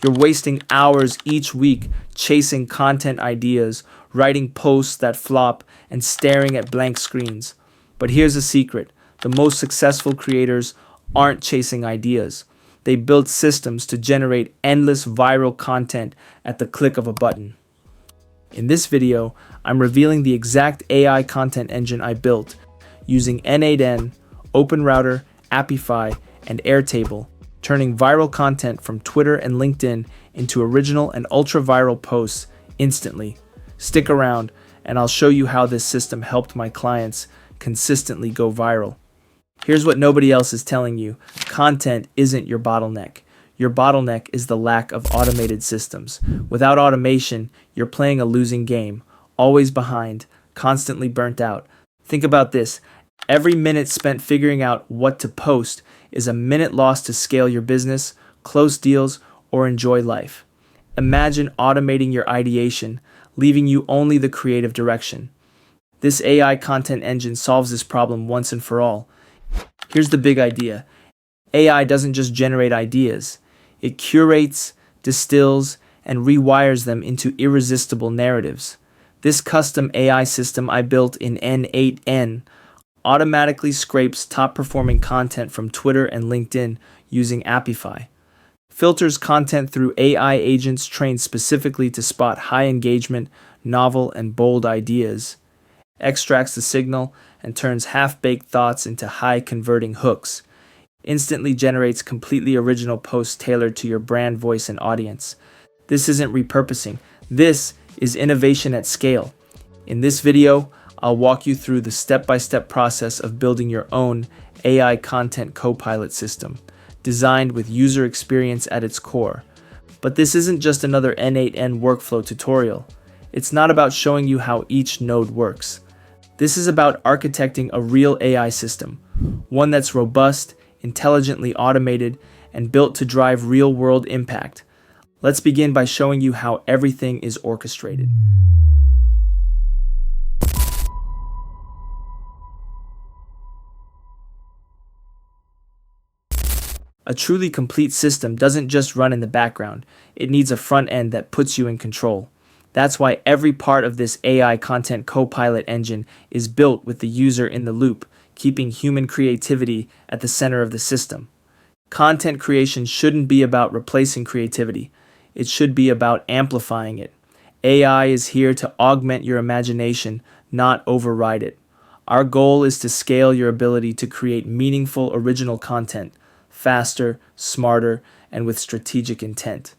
You're wasting hours each week chasing content ideas, writing posts that flop, and staring at blank screens. But here's a secret: the most successful creators aren't chasing ideas. They build systems to generate endless viral content at the click of a button. In this video, I'm revealing the exact AI content engine I built using N8N, OpenRouter, Apify, and Airtable, turning viral content from Twitter and LinkedIn into original and ultra-viral posts instantly. Stick around, and I'll show you how this system helped my clients consistently go viral. Here's what nobody else is telling you: content isn't your bottleneck. Your bottleneck is the lack of automated systems. Without automation, you're playing a losing game, always behind, constantly burnt out. Think about this: every minute spent figuring out what to post is a minute lost to scale your business, close deals, or enjoy life. Imagine automating your ideation, leaving you only the creative direction. This AI content engine solves this problem once and for all. Here's the big idea: AI doesn't just generate ideas, it curates, distills, and rewires them into irresistible narratives. This custom AI system I built in N8N automatically scrapes top-performing content from Twitter and LinkedIn using Apify, filters content through AI agents trained specifically to spot high engagement, novel, and bold ideas, extracts the signal, and turns half-baked thoughts into high-converting hooks, instantly generates completely original posts tailored to your brand voice and audience. This isn't repurposing. This is innovation at scale. In this video, I'll walk you through the step-by-step process of building your own AI content co-pilot system, designed with user experience at its core. But this isn't just another N8N workflow tutorial. It's not about showing you how each node works. This is about architecting a real AI system, one that's robust, intelligently automated, and built to drive real-world impact. Let's begin by showing you how everything is orchestrated. A truly complete system doesn't just run in the background. It needs a front end that puts you in control. That's why every part of this AI content co-pilot engine is built with the user in the loop, keeping human creativity at the center of the system. Content creation shouldn't be about replacing creativity. It should be about amplifying it. AI is here to augment your imagination, not override it. Our goal is to scale your ability to create meaningful, original content faster, smarter, and with strategic intent.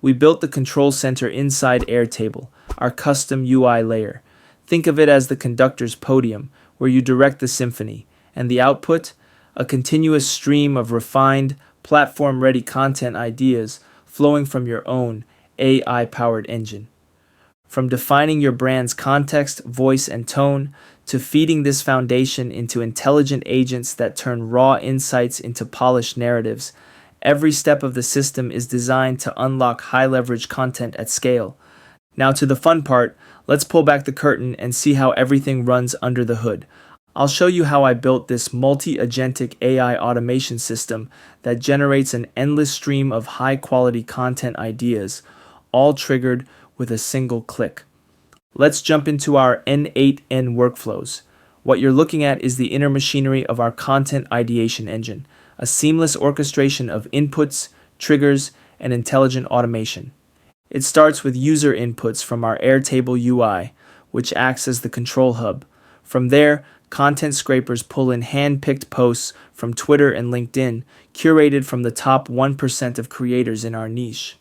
We built the control center inside Airtable, our custom UI layer. Think of it as the conductor's podium, where you direct the symphony, and the output, a continuous stream of refined, platform-ready content ideas flowing from your own AI-powered engine. From defining your brand's context, voice, and tone, to feeding this foundation into intelligent agents that turn raw insights into polished narratives, every step of the system is designed to unlock high-leverage content at scale. Now to the fun part, let's pull back the curtain and see how everything runs under the hood. I'll show you how I built this multi-agentic AI automation system that generates an endless stream of high-quality content ideas, all triggered with a single click. Let's jump into our N8N workflows. What you're looking at is the inner machinery of our content ideation engine, a seamless orchestration of inputs, triggers, and intelligent automation. It starts with user inputs from our Airtable UI, which acts as the control hub. From there, content scrapers pull in hand-picked posts from Twitter and LinkedIn, curated from the top 1% of creators in our niche.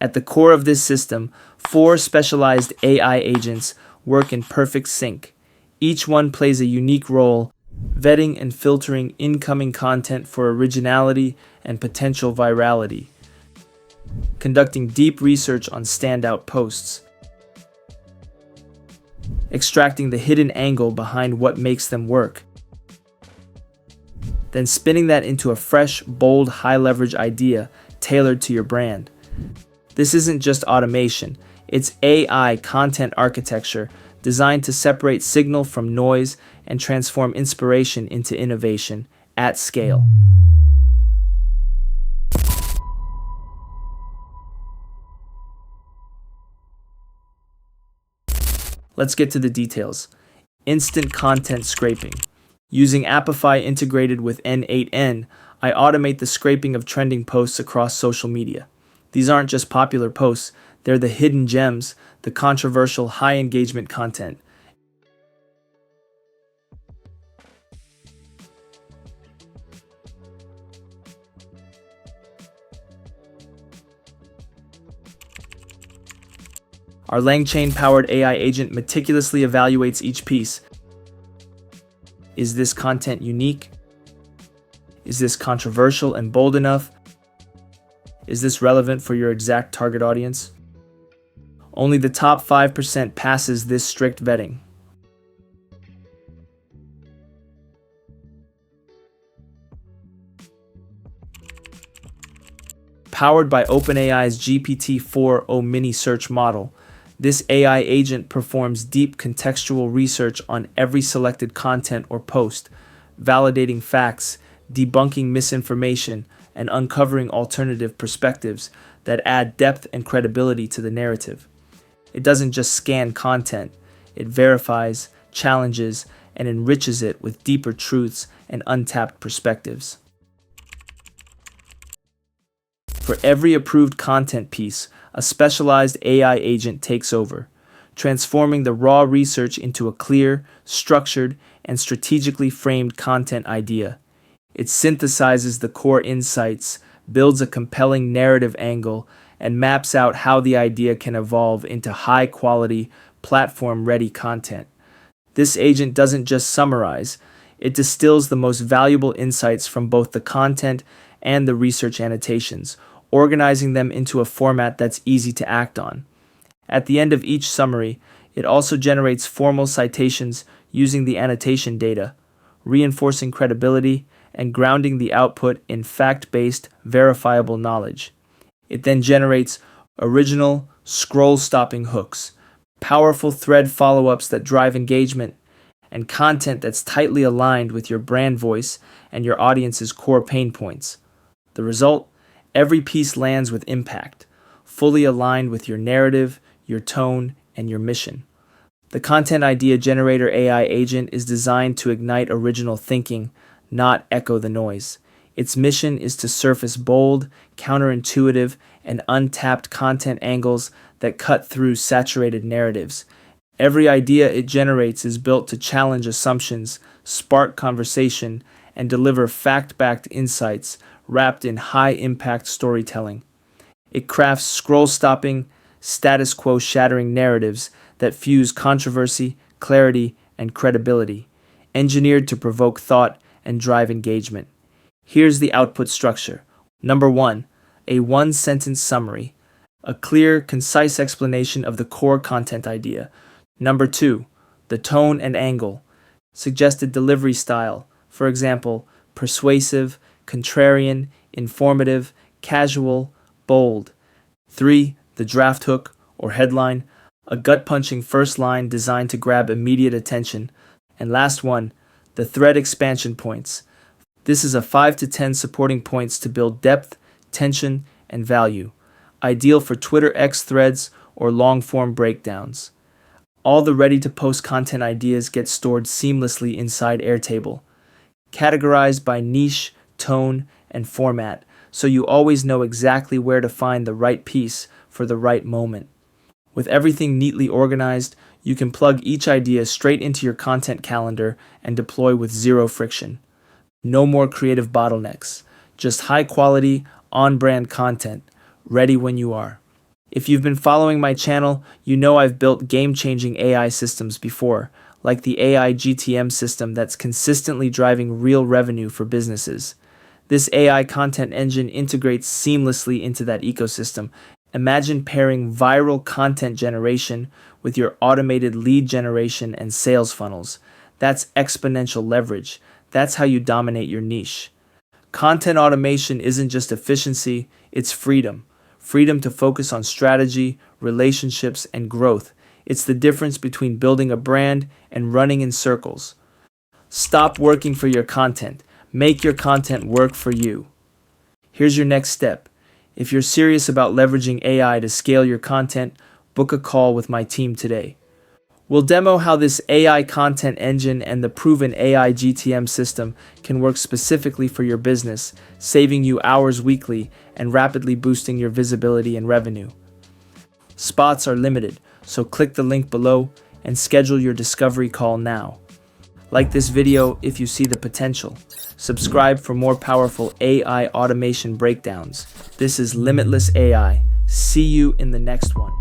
At the core of this system, 4 specialized AI agents work in perfect sync. Each one plays a unique role, vetting and filtering incoming content for originality and potential virality, conducting deep research on standout posts, extracting the hidden angle behind what makes them work, then spinning that into a fresh, bold, high-leverage idea tailored to your brand. This isn't just automation, it's AI content architecture designed to separate signal from noise and transform inspiration into innovation at scale. Let's get to the details. Instant content scraping. Using Apify integrated with N8N, I automate the scraping of trending posts across social media. These aren't just popular posts, they're the hidden gems, the controversial, high engagement content. Our LangChain-powered AI agent meticulously evaluates each piece. Is this content unique? Is this controversial and bold enough? Is this relevant for your exact target audience? Only the top 5% passes this strict vetting. Powered by OpenAI's GPT-4o mini search model, this AI agent performs deep contextual research on every selected content or post, validating facts, debunking misinformation, and uncovering alternative perspectives that add depth and credibility to the narrative. It doesn't just scan content, it verifies, challenges, and enriches it with deeper truths and untapped perspectives. For every approved content piece, a specialized AI agent takes over, transforming the raw research into a clear, structured, and strategically framed content idea. It synthesizes the core insights, builds a compelling narrative angle, and maps out how the idea can evolve into high-quality, platform-ready content. This agent doesn't just summarize, it distills the most valuable insights from both the content and the research annotations, organizing them into a format that's easy to act on. At the end of each summary, it also generates formal citations using the annotation data, reinforcing credibility and grounding the output in fact-based, verifiable knowledge. It then generates original, scroll-stopping hooks, powerful thread follow-ups that drive engagement, and content that's tightly aligned with your brand voice and your audience's core pain points. The result? Every piece lands with impact, fully aligned with your narrative, your tone, and your mission. The Content Idea Generator AI agent is designed to ignite original thinking, not echo the noise. Its mission is to surface bold, counterintuitive, and untapped content angles that cut through saturated narratives. Every idea it generates is built to challenge assumptions, spark conversation, and deliver fact-backed insights wrapped in high-impact storytelling. It crafts scroll-stopping, status quo-shattering narratives that fuse controversy, clarity, and credibility, engineered to provoke thought and drive engagement. Here's the output structure. Number 1, a one-sentence summary, a clear, concise explanation of the core content idea. Number 2, the tone and angle, suggested delivery style, for example, persuasive, contrarian, informative, casual, bold. 3, the draft hook or headline, a gut-punching first line designed to grab immediate attention. And last one, the thread expansion points. This is a 5 to 10 supporting points to build depth, tension, and value, ideal for Twitter X threads or long-form breakdowns. All the ready-to-post content ideas get stored seamlessly inside Airtable, categorized by niche, tone, and format, so you always know exactly where to find the right piece for the right moment. With everything neatly organized, you can plug each idea straight into your content calendar and deploy with zero friction. No more creative bottlenecks, just high-quality, on-brand content, ready when you are. If you've been following my channel, you know I've built game-changing AI systems before, like the AI GTM system that's consistently driving real revenue for businesses. This AI content engine integrates seamlessly into that ecosystem. Imagine pairing viral content generation with your automated lead generation and sales funnels. That's exponential leverage. That's how you dominate your niche. Content automation isn't just efficiency, it's freedom. Freedom to focus on strategy, relationships, and growth. It's the difference between building a brand and running in circles. Stop working for your content. Make your content work for you. Here's your next step. If you're serious about leveraging AI to scale your content, book a call with my team today. We'll demo how this AI content engine and the proven AI GTM system can work specifically for your business, saving you hours weekly and rapidly boosting your visibility and revenue. Spots are limited, so click the link below and schedule your discovery call now. Like this video if you see the potential. Subscribe for more powerful AI automation breakdowns. This is Limitless AI. See you in the next one.